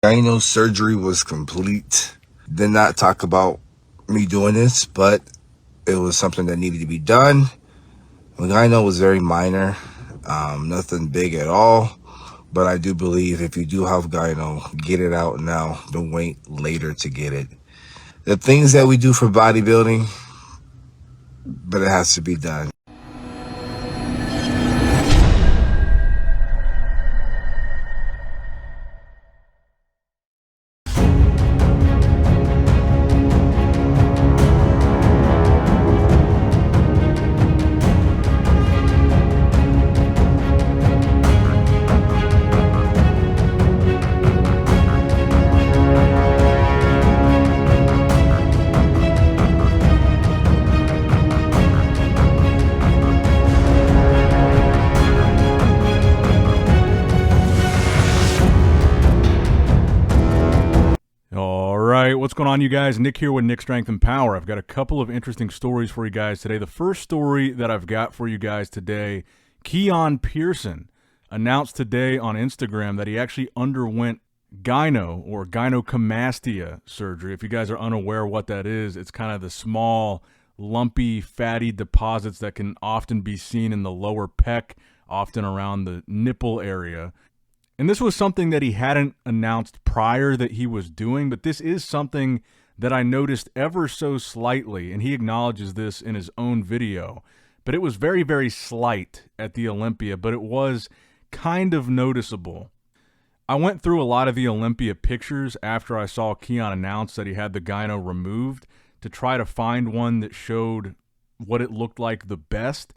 Gyno surgery was complete. Did not talk about me doing this, but it was something that needed to be done. The gyno was very minor, nothing big at all. But I do believe if you do have gyno, get it out now. Don't wait later to get it. The things that we do for bodybuilding, but it has to be done. What's going on, you guys? Nick here with Nick Strength and Power. I've got a couple of interesting stories for you guys today. The first story that I've got for you guys today, Keone Pearson announced today on Instagram that he actually underwent gyno or gynecomastia surgery. If you guys are unaware what that is, it's kind of the small, lumpy, fatty deposits that can often be seen in the lower pec, often around the nipple area. And this was something that he hadn't announced prior that he was doing, but this is something that I noticed ever so slightly, and he acknowledges this in his own video. But it was very, very slight at the Olympia, but it was kind of noticeable. I went through a lot of the Olympia pictures after I saw Keone announce that he had the gyno removed to try to find one that showed what it looked like the best.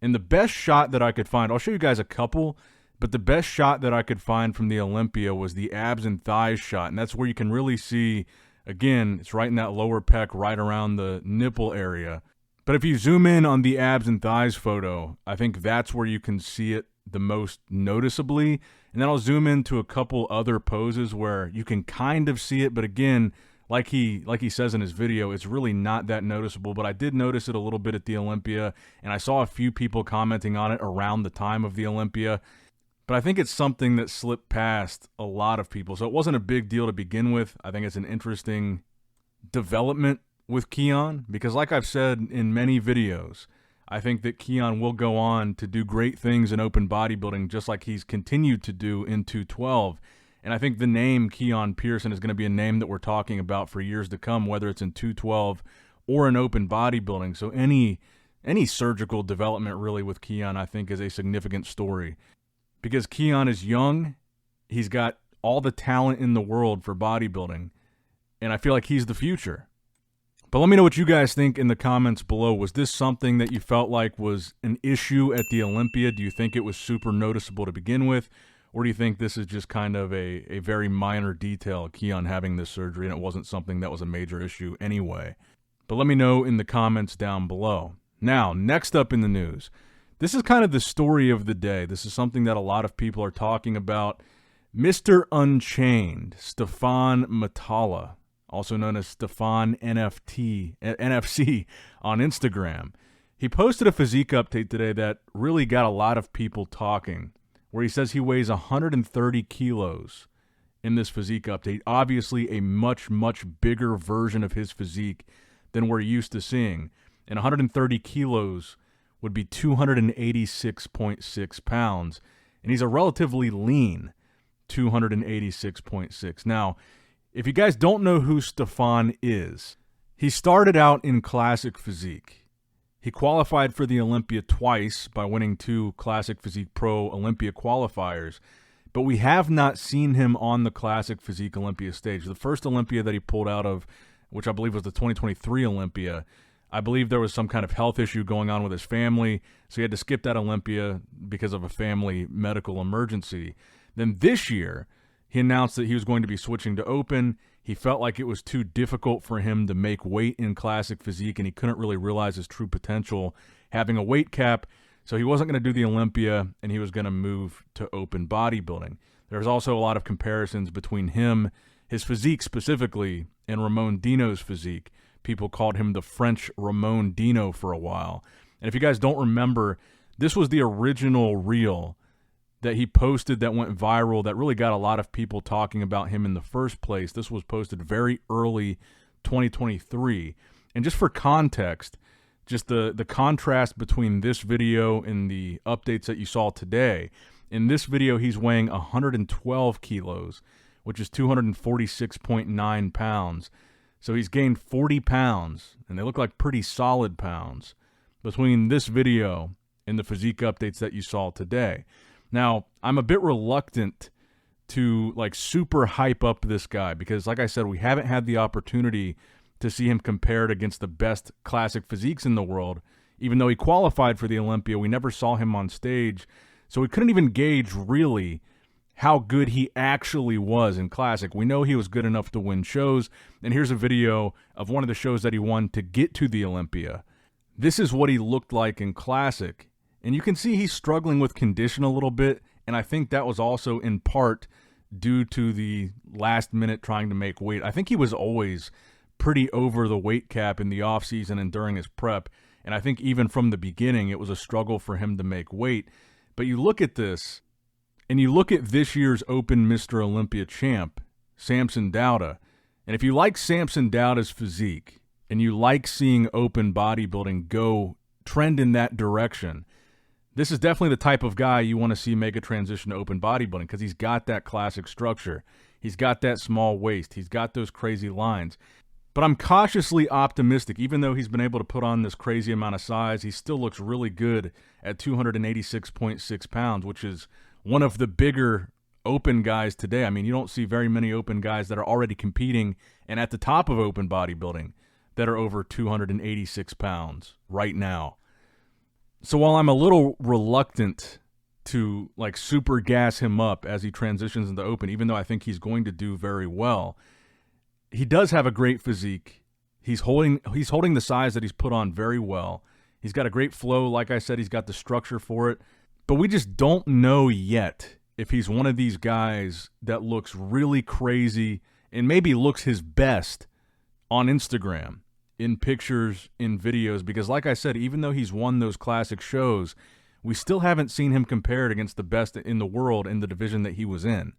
And the best shot that I could find, I'll show you guys a couple, but the best shot that I could find from the Olympia was the abs and thighs shot. And that's where you can really see, again, it's right in that lower pec, right around the nipple area. But if you zoom in on the abs and thighs photo, I think that's where you can see it the most noticeably. And then I'll zoom into a couple other poses where you can kind of see it. But again, like he says in his video, it's really not that noticeable. But I did notice it a little bit at the Olympia. And I saw a few people commenting on it around the time of the Olympia. But I think it's something that slipped past a lot of people. So it wasn't a big deal to begin with. I think it's an interesting development with Keone because like I've said in many videos, I think that Keone will go on to do great things in open bodybuilding just like he's continued to do in 212. And I think the name Keone Pearson is going to be a name that we're talking about for years to come, whether it's in 212 or in open bodybuilding. So any surgical development really with Keone I think is a significant story. Because Keone is young, he's got all the talent in the world for bodybuilding, and I feel like he's the future. But let me know what you guys think in the comments below. Was this something that you felt like was an issue at the Olympia? Do you think it was super noticeable to begin with? Or do you think this is just kind of a very minor detail, Keone having this surgery, and it wasn't something that was a major issue anyway? But let me know in the comments down below. Now, next up in the news. This is kind of the story of the day. This is something that a lot of people are talking about. Mr. Unchained, Stephane Matala, also known as Stephane NFC on Instagram. He posted a physique update today that really got a lot of people talking, where he says he weighs 130 kilos in this physique update. Obviously a much, much bigger version of his physique than we're used to seeing. And 130 kilos would be 286.6 pounds, and he's a relatively lean 286.6. Now, if you guys don't know who Stephane is, he started out in Classic Physique. He qualified for the Olympia twice by winning 2 Classic Physique Pro Olympia qualifiers, but we have not seen him on the Classic Physique Olympia stage. The first Olympia that he pulled out of, which I believe was the 2023 Olympia, I believe there was some kind of health issue going on with his family, so he had to skip that Olympia because of a family medical emergency. Then this year, he announced that he was going to be switching to open. He felt like it was too difficult for him to make weight in Classic Physique, and he couldn't really realize his true potential having a weight cap, so he wasn't going to do the Olympia, and he was going to move to open bodybuilding. There's also a lot of comparisons between him, his physique specifically, and Ramon Dino's physique. People called him the French Ramon Dino for a while. And if you guys don't remember, this was the original reel that he posted that went viral that really got a lot of people talking about him in the first place. This was posted very early 2023. And just for context, just the contrast between this video and the updates that you saw today. In this video, he's weighing 112 kilos, which is 246.9 pounds. So he's gained 40 pounds, and they look like pretty solid pounds between this video and the physique updates that you saw today. Now, I'm a bit reluctant to like super hype up this guy because, like I said, we haven't had the opportunity to see him compared against the best classic physiques in the world. Even though he qualified for the Olympia, we never saw him on stage, so we couldn't even gauge really how good he actually was in classic. We know he was good enough to win shows, and here's a video of one of the shows that he won to get to the Olympia. This is what he looked like in classic. And you can see he's struggling with condition a little bit, and I think that was also in part due to the last minute trying to make weight. I think he was always pretty over the weight cap in the offseason and during his prep, and I think even from the beginning it was a struggle for him to make weight. But you look at this, and you look at this year's Open Mr. Olympia champ, Samson Dauda, and if you like Samson Dauda's physique, and you like seeing open bodybuilding go trend in that direction, this is definitely the type of guy you want to see make a transition to open bodybuilding because he's got that classic structure. He's got that small waist. He's got those crazy lines. But I'm cautiously optimistic. Even though he's been able to put on this crazy amount of size, he still looks really good at 286.6 pounds, which is one of the bigger open guys today. I mean, you don't see very many open guys that are already competing and at the top of open bodybuilding that are over 286 pounds right now. So while I'm a little reluctant to like super gas him up as he transitions into open, even though I think he's going to do very well, he does have a great physique. He's holding the size that he's put on very well. He's got a great flow. Like I said, he's got the structure for it. But we just don't know yet if he's one of these guys that looks really crazy and maybe looks his best on Instagram, in pictures, in videos, because like I said, even though he's won those classic shows, we still haven't seen him compared against the best in the world in the division that he was in.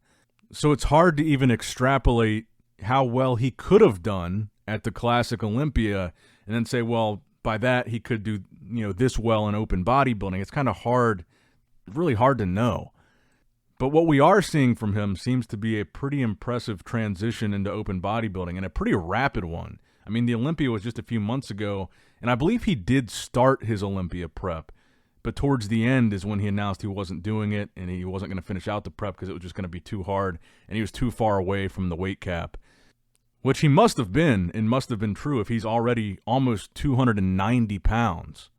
So it's hard to even extrapolate how well he could have done at the Classic Olympia and then say, well, by that he could do, this well in open bodybuilding. It's kind of hard, really hard to know. But what we are seeing from him seems to be a pretty impressive transition into open bodybuilding, and a pretty rapid one. I mean, the Olympia was just a few months ago, and I believe he did start his Olympia prep. But towards the end is when he announced he wasn't doing it, and he wasn't going to finish out the prep because it was just going to be too hard, and he was too far away from the weight cap. Which he must have been, and must have been true if he's already almost 290 pounds.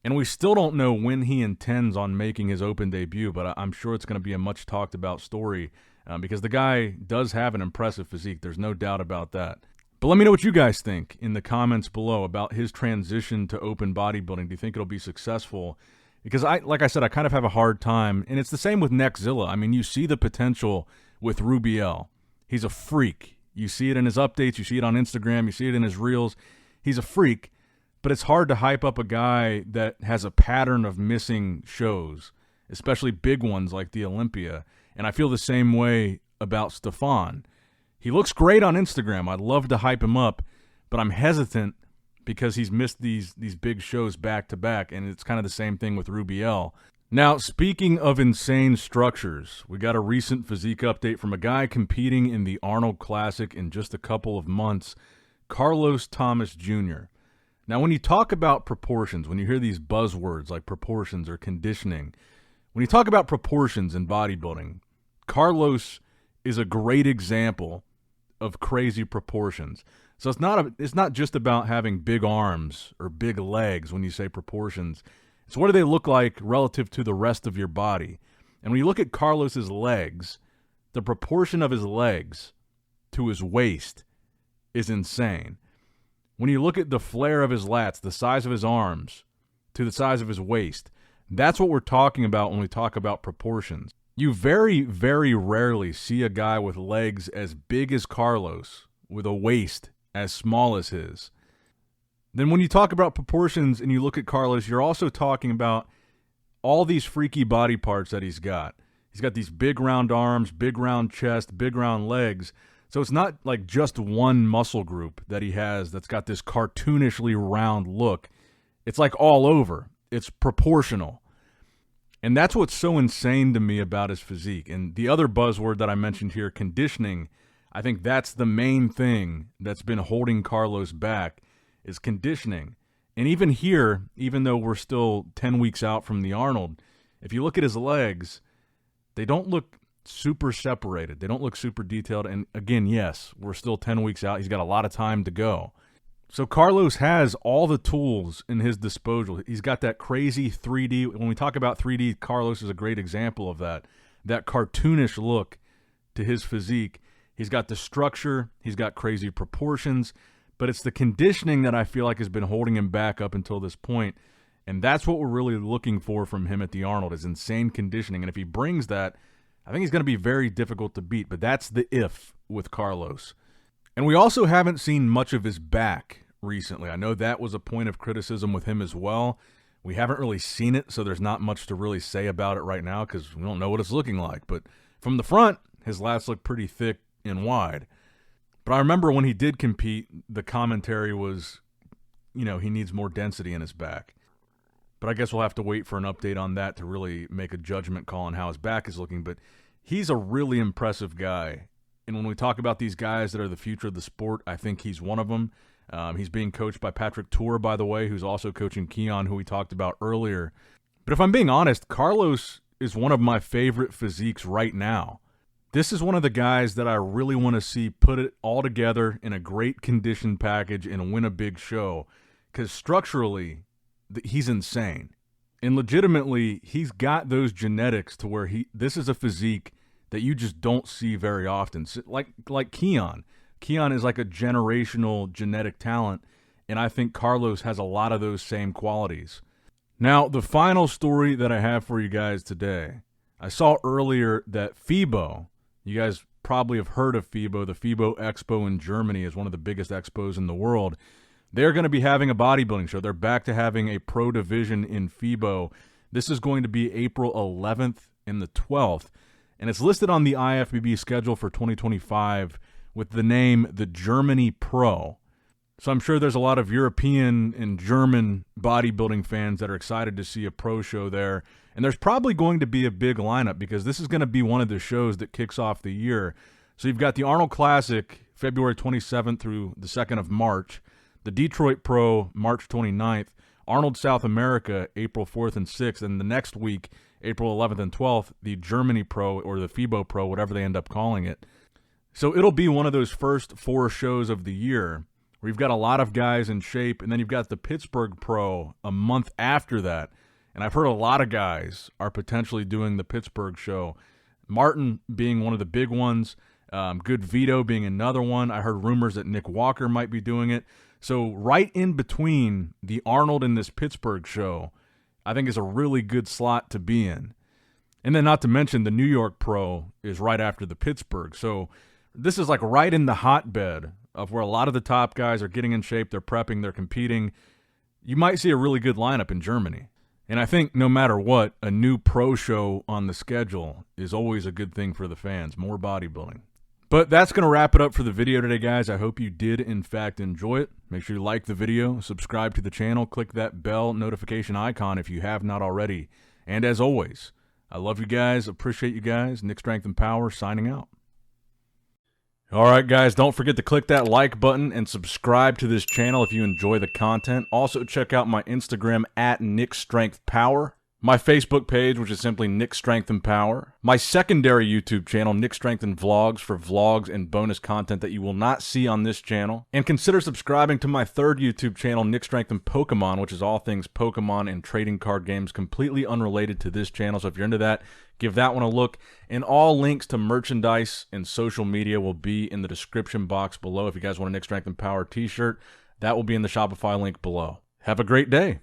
And we still don't know when he intends on making his open debut, but I'm sure it's going to be a much talked about story because the guy does have an impressive physique. There's no doubt about that. But let me know what you guys think in the comments below about his transition to open bodybuilding. Do you think it'll be successful? Because like I said, I kind of have a hard time, and it's the same with Neckzilla. I mean, you see the potential with Rubiel. He's a freak. You see it in his updates, you see it on Instagram, you see it in his reels. He's a freak, but it's hard to hype up a guy that has a pattern of missing shows, especially big ones like the Olympia. And I feel the same way about Stephane. He looks great on Instagram. I'd love to hype him up, but I'm hesitant because he's missed these big shows back to back, and it's kind of the same thing with Rubiel. Now, speaking of insane structures, we got a recent physique update from a guy competing in the Arnold Classic in just a couple of months, Carlos Thomas Jr. Now, when you talk about proportions, when you hear these buzzwords like proportions or conditioning, when you talk about proportions in bodybuilding, Carlos is a great example of crazy proportions. So it's not just about having big arms or big legs when you say proportions. So what do they look like relative to the rest of your body? And when you look at Carlos's legs, the proportion of his legs to his waist is insane. When you look at the flare of his lats, the size of his arms to the size of his waist, that's what we're talking about when we talk about proportions. You very, very rarely see a guy with legs as big as Carlos with a waist as small as his. Then when you talk about proportions and you look at Carlos, you're also talking about all these freaky body parts that he's got. He's got these big round arms, big round chest, big round legs. So it's not like just one muscle group that he has that's got this cartoonishly round look. It's like all over. It's proportional. And that's what's so insane to me about his physique. And the other buzzword that I mentioned here, conditioning, I think that's the main thing that's been holding Carlos back is conditioning. And even here, even though we're still 10 weeks out from the Arnold, if you look at his legs, they don't look super separated. They don't look super detailed. And again, yes, we're still 10 weeks out. He's got a lot of time to go. So Carlos has all the tools in his disposal. He's got that crazy 3D. When we talk about 3D, Carlos is a great example of that. That cartoonish look to his physique. He's got the structure. He's got crazy proportions. But it's the conditioning that I feel like has been holding him back up until this point. And that's what we're really looking for from him at the Arnold is insane conditioning. And if he brings that, I think he's going to be very difficult to beat. But that's the if with Carlos. And we also haven't seen much of his back recently. I know that was a point of criticism with him as well. We haven't really seen it, so there's not much to really say about it right now because we don't know what it's looking like. But from the front, his lats look pretty thick and wide. But I remember when he did compete, the commentary was, he needs more density in his back. But I guess we'll have to wait for an update on that to really make a judgment call on how his back is looking. But he's a really impressive guy. And when we talk about these guys that are the future of the sport, I think he's one of them. He's being coached by Patrick Tour, by the way, who's also coaching Keone, who we talked about earlier. But if I'm being honest, Carlos is one of my favorite physiques right now. This is one of the guys that I really want to see put it all together in a great condition package and win a big show. Because structurally, he's insane. And legitimately, he's got those genetics to where this is a physique that you just don't see very often. Like Keone. Keone is like a generational genetic talent, and I think Carlos has a lot of those same qualities. Now, the final story that I have for you guys today, I saw earlier that FIBO, you guys probably have heard of FIBO, the FIBO Expo in Germany is one of the biggest expos in the world. They're going to be having a bodybuilding show. They're back to having a pro division in FIBO. This is going to be April 11th and the 12th. And it's listed on the IFBB schedule for 2025 with the name the Germany Pro. So I'm sure there's a lot of European and German bodybuilding fans that are excited to see a pro show there. And there's probably going to be a big lineup because this is going to be one of the shows that kicks off the year. So you've got the Arnold Classic, February 27th through the 2nd of March, the Detroit Pro, March 29th, Arnold South America, April 4th and 6th, and the next week, April 11th and 12th, the Germany Pro or the FIBO Pro, whatever they end up calling it. So it'll be one of those first 4 shows of the year where you've got a lot of guys in shape, and then you've got the Pittsburgh Pro a month after that. And I've heard a lot of guys are potentially doing the Pittsburgh show. Martin being one of the big ones, Good Vito being another one. I heard rumors that Nick Walker might be doing it. So right in between the Arnold and this Pittsburgh show, I think is a really good slot to be in. And then not to mention the New York Pro is right after the Pittsburgh. So this is like right in the hotbed of where a lot of the top guys are getting in shape, they're prepping, they're competing. You might see a really good lineup in Germany. And I think no matter what, a new pro show on the schedule is always a good thing for the fans, more bodybuilding. But that's going to wrap it up for the video today, guys. I hope you did, in fact, enjoy it. Make sure you like the video, subscribe to the channel, click that bell notification icon if you have not already. And as always, I love you guys, appreciate you guys. Nick Strength and Power signing out. All right, guys, don't forget to click that like button and subscribe to this channel if you enjoy the content. Also, check out my Instagram at Nick Strength Power. My Facebook page, which is simply Nick Strength and Power. My secondary YouTube channel, Nick Strength and Vlogs, for vlogs and bonus content that you will not see on this channel. And consider subscribing to my third YouTube channel, Nick Strength and Pokemon, which is all things Pokemon and trading card games, completely unrelated to this channel. So if you're into that, give that one a look. And all links to merchandise and social media will be in the description box below. If you guys want a Nick Strength and Power t-shirt, that will be in the Shopify link below. Have a great day.